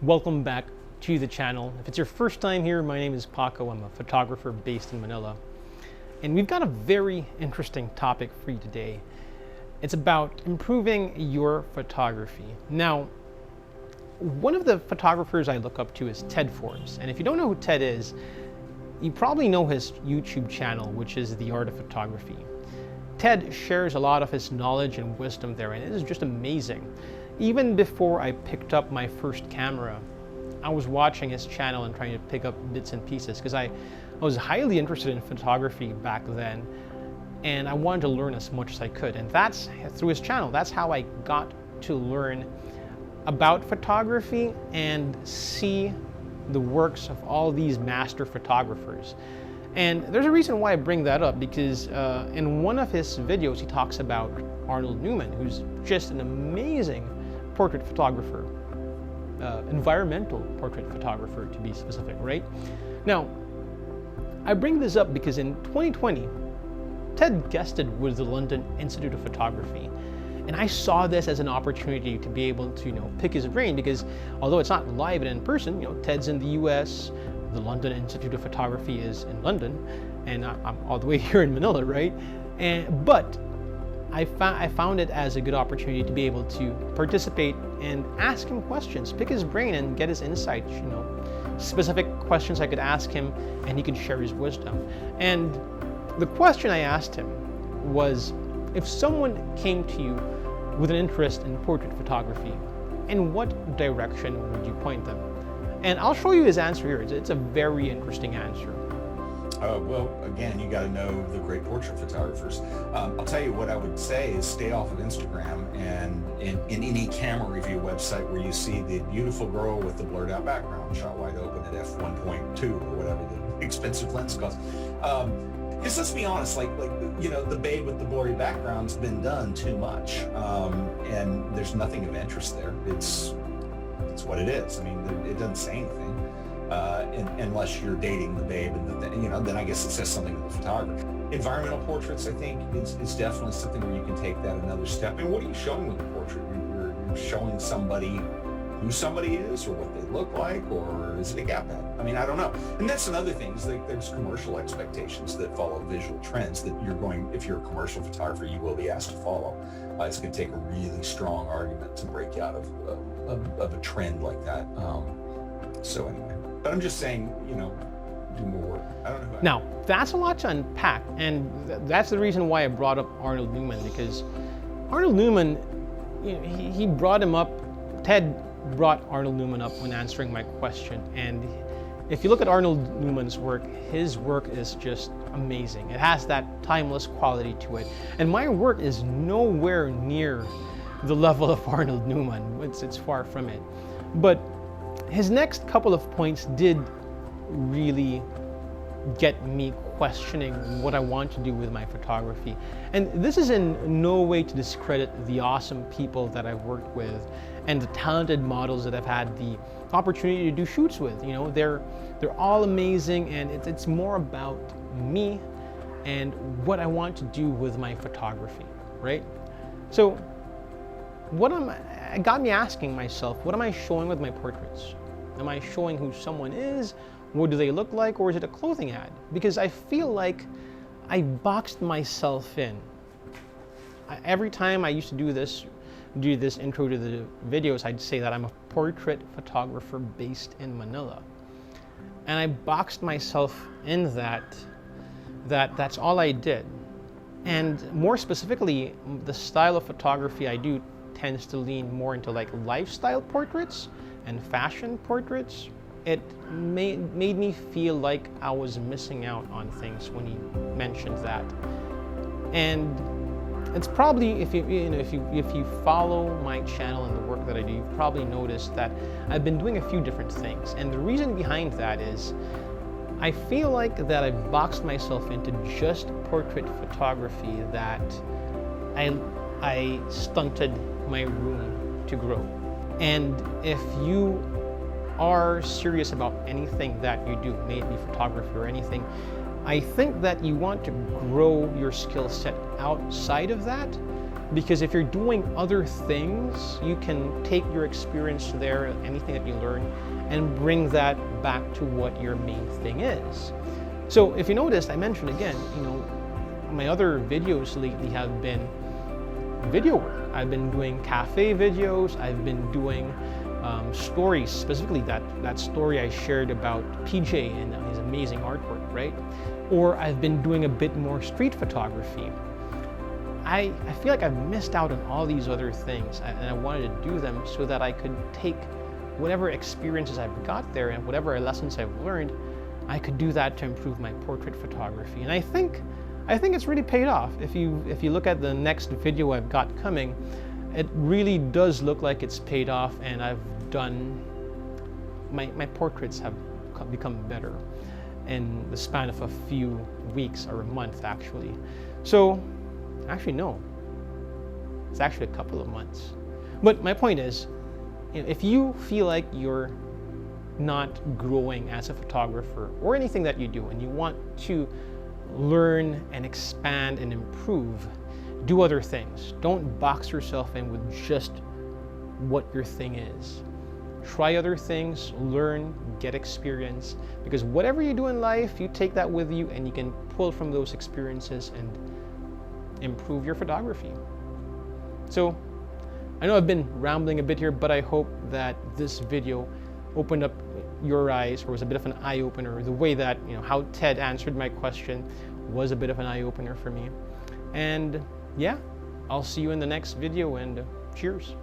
Welcome back to the channel. If it's your first time here, my name is Paco. I'm a photographer based in Manila. And we've got a very interesting topic for you today. It's about improving your photography. Now, one of the photographers I look up to is Ted Forbes. And if you don't know who Ted is, you probably know his YouTube channel, which is The Art of Photography. Ted shares a lot of his knowledge and wisdom there, and it is just amazing. Even before I picked up my first camera, I was watching his channel and trying to pick up bits and pieces because I was highly interested in photography back then, and I wanted to learn as much as I could. And that's through his channel. That's how I got to learn about photography and see the works of all these master photographers. And there's a reason why I bring that up, because in one of his videos he talks about Arnold Newman, who's just an amazing portrait photographer, environmental portrait photographer to be specific, right? Now, I bring this up because in 2020, Ted guested with the London Institute of Photography. And I saw this as an opportunity to be able to, pick his brain, because although it's not live and in person, Ted's in the US, the London Institute of Photography is in London, and I'm all the way here in Manila, right? But I found it as a good opportunity to be able to participate and ask him questions, pick his brain and get his insights, specific questions I could ask him and he could share his wisdom. And the question I asked him was, if someone came to you with an interest in portrait photography, in what direction would you point them? And I'll show you his answer here. It's a very interesting answer. Well, again, you got to know the great portrait photographers. I'll tell you what I would say is stay off of Instagram and in any camera review website where you see the beautiful girl with the blurred out background shot wide open at f1.2 or whatever the expensive lens costs. Because let's be honest, the babe with the blurry background's been done too much, and there's nothing of interest there. It's what it is. I mean, it doesn't say anything. Unless you're dating the babe, and then I guess it says something to the photographer. Environmental portraits, I think, is definitely something where you can take that another step. I mean, what are you showing with the portrait? You're showing somebody who somebody is, or what they look like, or is it a gap ad? I mean, I don't know. And that's another thing, is there's commercial expectations that follow visual trends that if you're a commercial photographer, you will be asked to follow. It's going to take a really strong argument to break out of a trend like that. So anyway. But I'm just saying, do more work. I don't know. Now, that's a lot to unpack, and that's the reason why I brought up Arnold Newman, because Arnold Newman, he brought him up. Ted brought Arnold Newman up when answering my question, and if you look at Arnold Newman's work, his work is just amazing. It has that timeless quality to it, and my work is nowhere near the level of Arnold Newman. It's far from it. But his next couple of points did really get me questioning what I want to do with my photography. And this is in no way to discredit the awesome people that I've worked with and the talented models that I've had the opportunity to do shoots with. They're all amazing, and it's more about me and what I want to do with my photography, right? So it got me asking myself, what am I showing with my portraits? Am I showing who someone is? What do they look like? Or is it a clothing ad? Because I feel like I boxed myself in. Every time I used to do this intro to the videos, I'd say that I'm a portrait photographer based in Manila. And I boxed myself in that's all I did. And more specifically, the style of photography I do tends to lean more into lifestyle portraits and fashion portraits. It made me feel like I was missing out on things when he mentioned that. And it's probably, if you follow my channel and the work that I do, you've probably noticed that I've been doing a few different things. And the reason behind that is I feel like that I've boxed myself into just portrait photography, that I stunted my room to grow. And if you are serious about anything that you do, may it be photography or anything, I think that you want to grow your skill set outside of that. Because if you're doing other things, you can take your experience there, anything that you learn, and bring that back to what your main thing is. So if you noticed, I mentioned again, my other videos lately have been video work. I've been doing cafe videos. I've been doing stories, specifically that story I shared about PJ and his amazing artwork, right? Or I've been doing a bit more street photography. I feel like I've missed out on all these other things, and I wanted to do them so that I could take whatever experiences I've got there and whatever lessons I've learned, I could do that to improve my portrait photography. And I think it's really paid off. If you look at the next video I've got coming, it really does look like it's paid off, and I've done my portraits have become better in the span of a few weeks or a month, actually. So actually no, it's actually a couple of months. But my point is, if you feel like you're not growing as a photographer or anything that you do, and you want to learn and expand and improve, do other things. Don't box yourself in with just what your thing is. Try other things, learn, get experience, because whatever you do in life, you take that with you and you can pull from those experiences and improve your photography. So I know I've been rambling a bit here, but I hope that this video opened up your eyes, or was a bit of an eye-opener. The way that, how Ted answered my question was a bit of an eye-opener for me. And yeah, I'll see you in the next video, and cheers.